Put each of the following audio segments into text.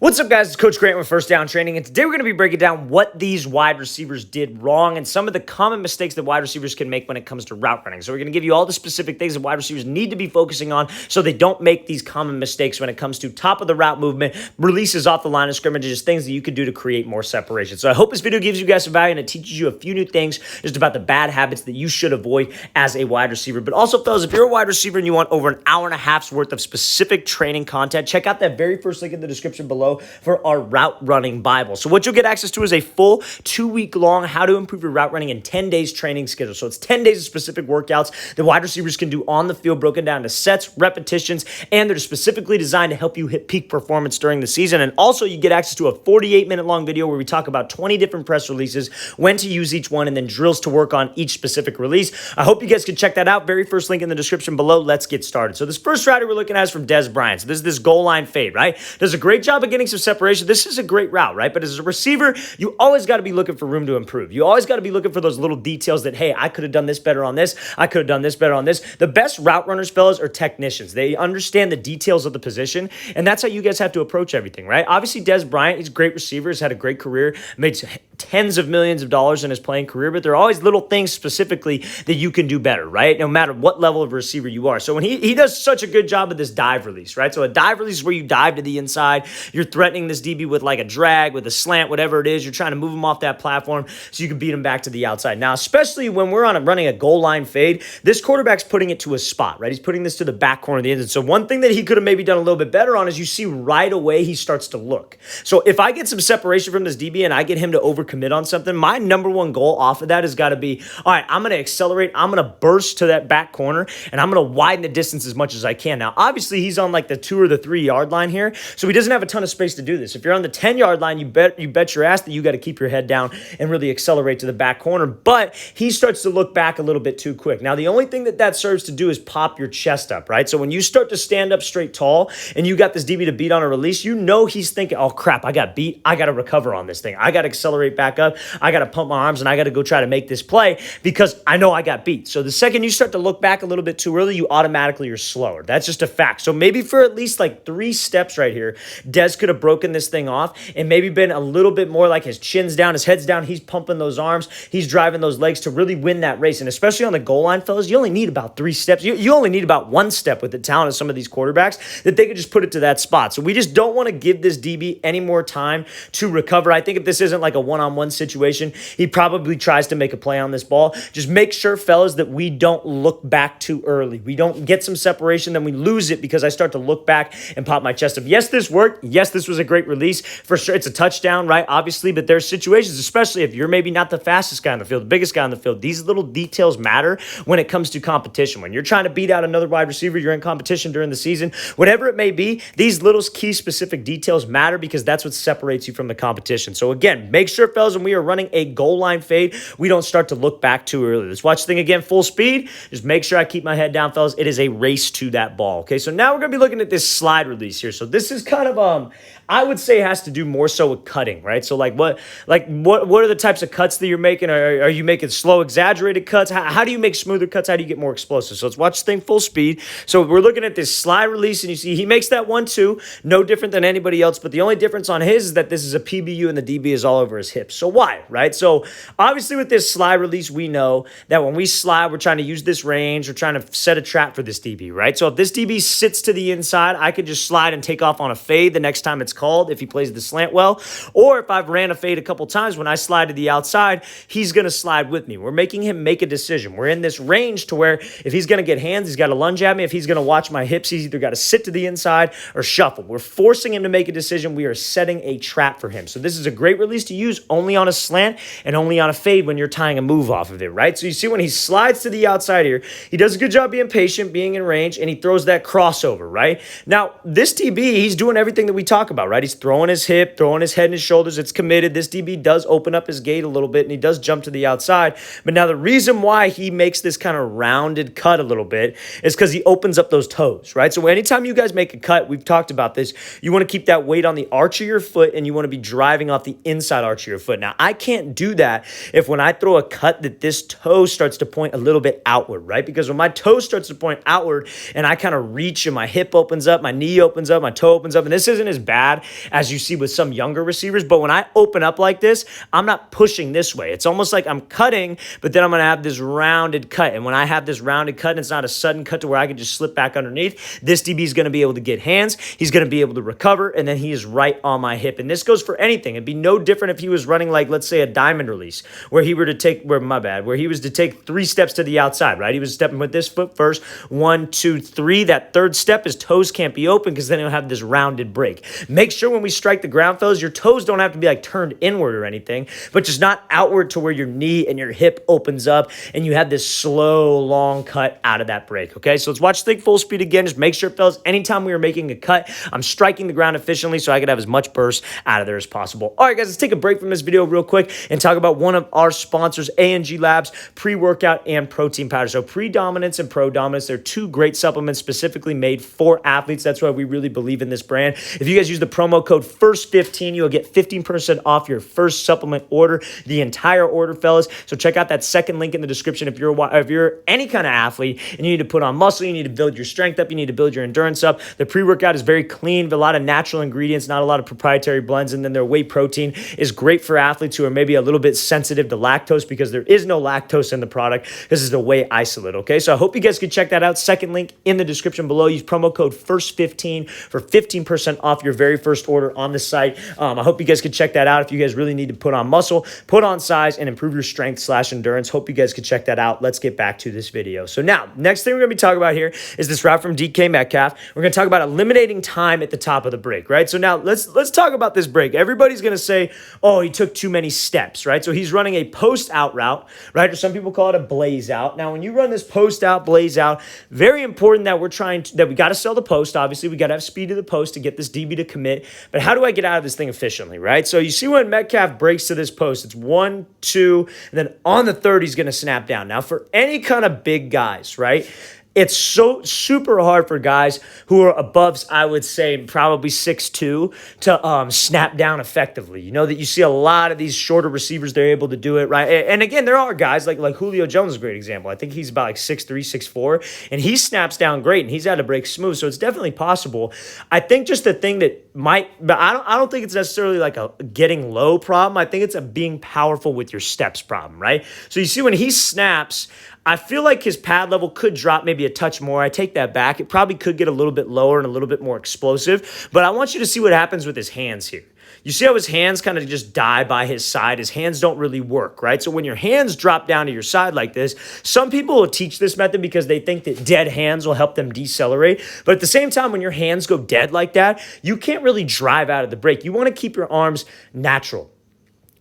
What's up, guys? It's Coach Grant with First Down Training, and today we're going to be breaking down what these wide receivers did wrong and some of the common mistakes that wide receivers can make when it comes to route running. So we're going to give you all the specific things that wide receivers need to be focusing on so they don't make these common mistakes when it comes to top of the route movement, releases off the line of scrimmage, just things that you could do to create more separation. So I hope this video gives you guys some value and it teaches you a few new things just about the bad habits that you should avoid as a wide receiver. But also, fellas, if you're a wide receiver and you want over an hour and a half's worth of specific training content, check out that very first link in the description below for our route running Bible. So what you'll get access to is a full 2-week long how to improve your route running in 10 days training schedule. So it's 10 days of specific workouts that wide receivers can do on the field, broken down to sets, repetitions, and they're specifically designed to help you hit peak performance during the season. And also you get access to a 48-minute long video where we talk about 20 different press releases, when to use each one, and then drills to work on each specific release. I hope you guys can check that out. Very first link in the description below. Let's get started. So this first route we're looking at is from Dez Bryant. So this is this goal line fade, right? Does a great job of getting some separation. This is a great route, right? But as a receiver, you always got to be looking for room to improve. You always got to be looking for those little details that, hey, I could have done this better on this. I could have done this better on this. The best route runners, fellas, are technicians. They understand the details of the position, and that's how you guys have to approach everything, right? Obviously, Dez Bryant, he's a great receiver, has had a great career, made tens of millions of dollars in his playing career, but there are always little things specifically that you can do better, right? No matter what level of receiver you are. So when he does such a good job of this dive release, right? So a dive release is where you dive to the inside. You're threatening this DB with like a drag, with a slant, whatever it is. You're trying to move him off that platform so you can beat him back to the outside. Now, especially when we're running a goal line fade, this quarterback's putting it to a spot, right? He's putting this to the back corner of the end zone. So one thing that he could have maybe done a little bit better on is you see right away he starts to look. So if I get some separation from this DB and I get him to overcommit on something, my number one goal off of that has got to be, all right, I'm going to accelerate. I'm going to burst to that back corner and I'm going to widen the distance as much as I can. Now, obviously, he's on like the 2 or the 3 yard line here, so he doesn't have a ton of space to do this. If you're on the 10-yard line, you bet your ass that you got to keep your head down and really accelerate to the back corner. But he starts to look back a little bit too quick. Now, the only thing that serves to do is pop your chest up, right? So when you start to stand up straight tall and you got this DB to beat on a release, you know he's thinking, oh, crap, I got beat. I got to recover on this thing. I got to accelerate back up. I got to pump my arms and I got to go try to make this play because I know I got beat. So the second you start to look back a little bit too early, you automatically are slower. That's just a fact. So maybe for at least like 3 steps right here, Dez could have broken this thing off and maybe been a little bit more like his chin's down, his head's down, he's pumping those arms, he's driving those legs to really win that race. And especially on the goal line, fellas, you only need about 3 steps. You only need about 1 step with the talent of some of these quarterbacks that they could just put it to that spot. So we just don't want to give this DB any more time to recover. I think if this isn't like a one-on-one situation, he probably tries to make a play on this ball. Just make sure, fellas, that we don't look back too early. We don't get some separation, then we lose it because I start to look back and pop my chest up. Yes, this worked. Yes, this was a great release. For sure, it's a touchdown, right? Obviously, but there's situations, especially if you're maybe not the fastest guy on the field, the biggest guy on the field, these little details matter when it comes to competition. When you're trying to beat out another wide receiver, you're in competition during the season, whatever it may be, these little key specific details matter because that's what separates you from the competition. So again, make sure, fellas, when we are running a goal line fade, we don't start to look back too early. Let's watch the thing again, full speed. Just make sure I keep my head down, fellas. It is a race to that ball. Okay, so now we're going to be looking at this slide release here. So this is kind of, I would say has to do more so with cutting, right? So what are the types of cuts that you're making? Are you making slow, exaggerated cuts? How do you make smoother cuts? How do you get more explosive? So let's watch the thing full speed. So we're looking at this slide release, and you see he makes that 1-2, no different than anybody else, but the only difference on his is that this is a PBU and the DB is all over his hips. So why, right? So obviously with this slide release, we know that when we slide, we're trying to use this range, we're trying to set a trap for this DB, right? So if this DB sits to the inside, I could just slide and take off on a fade the next time it's called if he plays the slant well. Or if I've ran a fade a couple times, when I slide to the outside, he's going to slide with me. We're making him make a decision. We're in this range to where if he's going to get hands, he's got to lunge at me. If he's going to watch my hips, he's either got to sit to the inside or shuffle. We're forcing him to make a decision. We are setting a trap for him. So this is a great release to use only on a slant and only on a fade when you're tying a move off of it, right? So you see when he slides to the outside here, he does a good job being patient, being in range, and he throws that crossover, right? Now, this DB, he's doing everything that we talk about, right? He's throwing his hip, throwing his head and his shoulders. It's committed. This DB does open up his gate a little bit, and he does jump to the outside. But now the reason why he makes this kind of rounded cut a little bit is because he opens up those toes, right? So anytime you guys make a cut, we've talked about this, you want to keep that weight on the arch of your foot, and you want to be driving off the inside arch of your foot. Now, I can't do that if when I throw a cut that this toe starts to point a little bit outward, right? Because when my toe starts to point outward and I kind of reach and my hip opens up, my knee opens up, my toe opens up, and this isn't as bad as you see with some younger receivers. But when I open up like this, I'm not pushing this way. It's almost like I'm cutting, but then I'm going to have this rounded cut. And when I have this rounded cut, and it's not a sudden cut to where I can just slip back underneath, this DB is going to be able to get hands. He's going to be able to recover, and then he is right on my hip. And this goes for anything. It'd be no different if he was running like, let's say, a diamond release, where he were to take, where he was to take 3 steps to the outside, right? He was stepping with this foot first, 1, 2, 3. That third step, his toes can't be open because then he'll have this rounded break. Make sure when we strike the ground, fellas, your toes don't have to be like turned inward or anything, but just not outward to where your knee and your hip opens up and you have this slow, long cut out of that break, okay? So let's watch Think full speed again. Just make sure, fellas, anytime we are making a cut, I'm striking the ground efficiently so I can have as much burst out of there as possible. All right, guys, let's take a break from this video real quick and talk about one of our sponsors, A&G Labs, pre-workout and protein powder. So pre-dominance and pro-dominance, they're 2 great supplements specifically made for athletes. That's why we really believe in this brand. If you guys use the promo code FIRST15, you'll get 15% off your first supplement order, the entire order, fellas. So check out that second link in the description if you're any kind of athlete and you need to put on muscle, you need to build your strength up, you need to build your endurance up. The pre-workout is very clean, a lot of natural ingredients, not a lot of proprietary blends, and then their whey protein is great for athletes who are maybe a little bit sensitive to lactose because there is no lactose in the product. This is the whey isolate, okay? So I hope you guys can check that out. Second link in the description below. Use promo code FIRST15 for 15% off your very first order on the site. I hope you guys can check that out if you guys really need to put on muscle, put on size, and improve your strength/endurance. Hope you guys can check that out. Let's get back to this video. So now, next thing we're going to be talking about here is this route from DK Metcalf. We're going to talk about eliminating time at the top of the break, right? So now let's talk about this break. Everybody's going to say, oh, he took too many steps, right? So he's running a post-out route, right? Or some people call it a blaze out. Now, when you run this post-out, blaze out, very important that we got to sell the post. Obviously, we got to have speed to the post to get this DB to commit. But how do I get out of this thing efficiently, right? So you see when Metcalf breaks to this post, it's 1, 2, and then on the third, he's going to snap down. Now, for any kind of big guys, right? It's so super hard for guys who are above, I would say, probably 6'2", to snap down effectively. You know that you see a lot of these shorter receivers, they're able to do it, right? And again, there are guys like Julio Jones is a great example. I think he's about like 6'3", 6'4", and he snaps down great, and he's had to break smooth, so it's definitely possible. I think just the thing that but I don't think it's necessarily like a getting low problem. I think it's a being powerful with your steps problem, right? So you see when he snaps, I feel like his pad level could drop maybe a touch more. I take that back. It probably could get a little bit lower and a little bit more explosive, but I want you to see what happens with his hands here. You see how his hands kind of just die by his side? His hands don't really work, right? So when your hands drop down to your side like this, some people will teach this method because they think that dead hands will help them decelerate. But at the same time, when your hands go dead like that, you can't really drive out of the break. You want to keep your arms natural.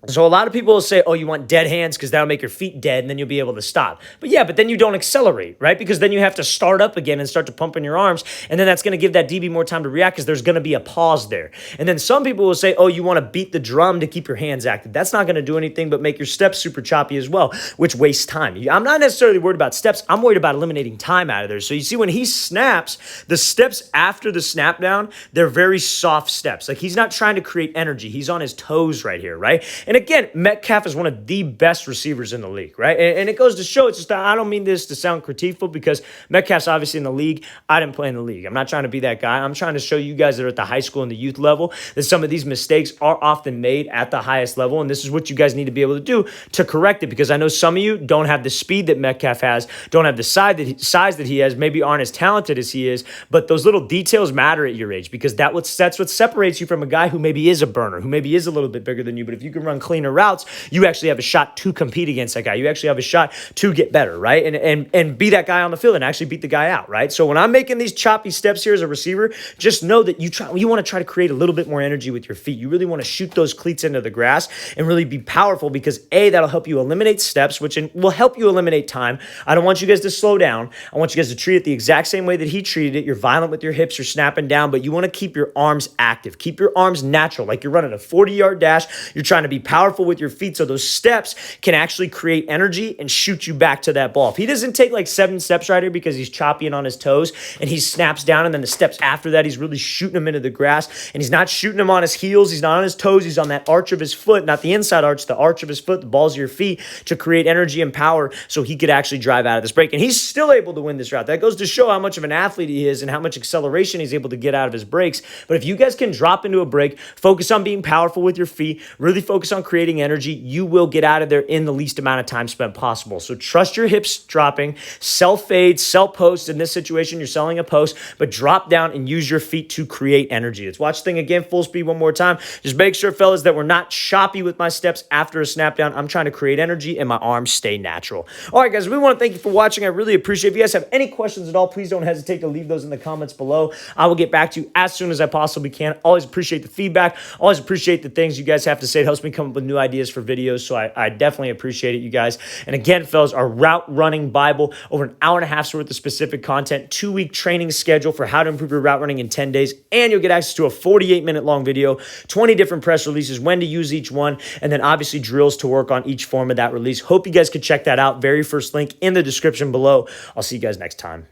So a lot of people will say, oh, you want dead hands because that'll make your feet dead and then you'll be able to stop. But yeah, but then you don't accelerate, right? Because then you have to start up again and start to pump in your arms. And then that's going to give that DB more time to react because there's going to be a pause there. And then some people will say, oh, you want to beat the drum to keep your hands active. That's not going to do anything but make your steps super choppy as well, which wastes time. I'm not necessarily worried about steps. I'm worried about eliminating time out of there. So you see when he snaps, the steps after the snap down, they're very soft steps. Like he's not trying to create energy. He's on his toes right here, right? And again, Metcalf is one of the best receivers in the league, right? And it goes to show, it's just, I don't mean this to sound critiqueful because Metcalf's obviously in the league. I didn't play in the league. I'm not trying to be that guy. I'm trying to show you guys that are at the high school and the youth level that some of these mistakes are often made at the highest level. And this is what you guys need to be able to do to correct it, because I know some of you don't have the speed that Metcalf has, don't have the size that he has, maybe aren't as talented as he is, but those little details matter at your age because that's what separates you from a guy who maybe is a burner, who maybe is a little bit bigger than you. But if you can run cleaner routes, you actually have a shot to compete against that guy. You actually have a shot to get better, right? And be that guy on the field and actually beat the guy out, right? So when I'm making these choppy steps here as a receiver, just know that you want to try to create a little bit more energy with your feet. You really want to shoot those cleats into the grass and really be powerful because A, that'll help you eliminate steps, which will help you eliminate time. I don't want you guys to slow down. I want you guys to treat it the exact same way that he treated it. You're violent with your hips, you're snapping down, but you want to keep your arms active. Keep your arms natural, like you're running a 40-yard dash. You're trying to be powerful powerful with your feet so those steps can actually create energy and shoot you back to that ball. If he doesn't take like 7 steps right here because he's choppy and on his toes and he snaps down, and then the steps after that, he's really shooting him into the grass, and he's not shooting him on his heels, he's not on his toes, he's on that arch of his foot, not the inside arch, the arch of his foot, the balls of your feet, to create energy and power so he could actually drive out of this break. And he's still able to win this route. That goes to show how much of an athlete he is and how much acceleration he's able to get out of his breaks. But if you guys can drop into a break, focus on being powerful with your feet, really focus on creating energy, you will get out of there in the least amount of time spent possible. So trust your hips dropping, sell fade, sell post. In this situation, you're selling a post, but drop down and use your feet to create energy. Let's watch the thing again, full speed one more time. Just make sure, fellas, that we're not choppy with my steps after a snap down. I'm trying to create energy and my arms stay natural. All right, guys, we want to thank you for watching. I really appreciate it. If you guys have any questions at all, please don't hesitate to leave those in the comments below. I will get back to you as soon as I possibly can. Always appreciate the feedback. Always appreciate the things you guys have to say. It helps me come up with new ideas for videos, so I definitely appreciate it, you guys. And again, fellas, our route running Bible, over an hour and a half's worth of specific content, 2-week training schedule for how to improve your route running in 10 days, and you'll get access to a 48-minute long video, 20 different press releases, when to use each one, and then obviously drills to work on each form of that release. Hope you guys could check that out. Very first link in the description below. I'll see you guys next time.